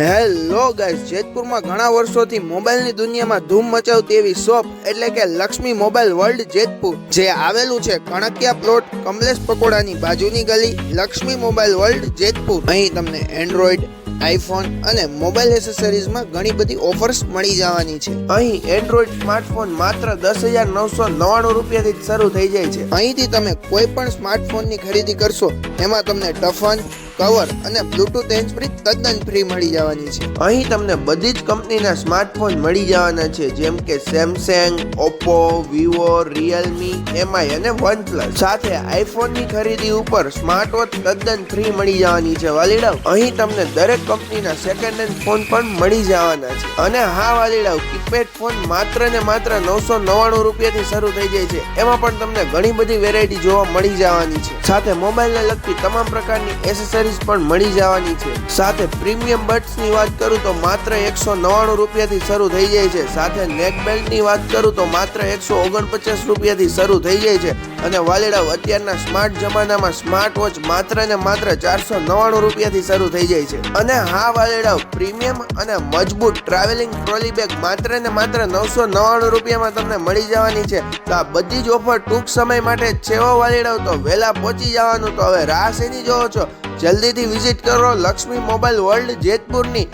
Hello guys, જેતપુરમાં ઘણા વર્ષોથી મોબાઈલની દુનિયામાં ધૂમ મચાવતી એવી શોપ એટલે કે લક્ષ્મી મોબાઈલ વર્લ્ડ જેતપુર, જે આવેલું છે કણકિયા પ્લોટ કમલેશ પકોડાની બાજુની ગલી, લક્ષ્મી મોબાઈલ વર્લ્ડ જેતપુર. અહીં તમને એન્ડ્રોઈડ, આઈફોન અને મોબાઈલ એસેસરીઝમાં ઘણી બધી ઓફર્સ મળી જવાની છે. અહીં એન્ડ્રોઈડ સ્માર્ટફોન માત્ર 10,999 રૂપિયાથી જ શરૂ થઈ જાય છે. અહીંથી તમે કોઈ પણ સ્માર્ટફોનની ખરીદી કરશો એમાં તમને ટફન, કવર અને બ્લૂટૂથ હેન્ડ ફ્રી તદ્દન ફ્રી મળી જવાની છે. અહીં તમને બધી જ કંપનીના સ્માર્ટફોન મળી જવાના છે, જેમ કે Samsung, Oppo, Vivo, Realme, MI અને વનપ્લસ. સાથે આઈફોનની ખરીદી ઉપર સ્માર્ટ વોચ તદ્દન ફ્રી મળી જવાની છે. વાલીડાઓ, અહીં તમને દરેક કંપનીના સેકન્ડ હેન્ડ ફોન પણ મળી જવાના છે. અને હા વાલીડાઓ, કીપેડ ફોન માત્ર ને માત્ર 999 રૂપિયાથી શરૂ થઈ જાય છે. એમાં પણ તમને ઘણી બધી વેરાયટી જોવા મળી જવાની છે. સાથે મોબાઈલને લગતી તમામ પ્રકારની એસેસરીઝ પણ મળી જવાની છે. સાથે પ્રીમિયમ બડ્સની વાત કરું તો માત્ર 199 રૂપિયાથી શરૂ થઈ જાય છે. સાથે નેક બેલ્ટની વાત કરું તો માત્ર 149 રૂપિયાથી શરૂ થઈ જાય છે. અને વાલીડાઓ, અત્યારના સ્માર્ટ જમાનામાં સ્માર્ટ વોચ માત્ર ને માત્ર 499 રૂપિયાથી શરૂ થઈ જાય છે. અને હા વાલીડાઓ, પ્રીમિયમ અને મજબૂત ટ્રાવેલિંગ ટ્રોલી બેગ માત્ર ને માત્ર 999 રૂપિયામાં તમને મળી જવાની છે. તો આ બધી જ ઓફર ટૂંક સમય માટે જ છે વાલીડાઓ, તો વહેલા પહોંચી જવાનું. તો હવે રાહ શેની જોવો છો? જલ્દીથી વિઝિટ કરો લક્ષ્મી મોબાઈલ વર્લ્ડ જેતપુરની.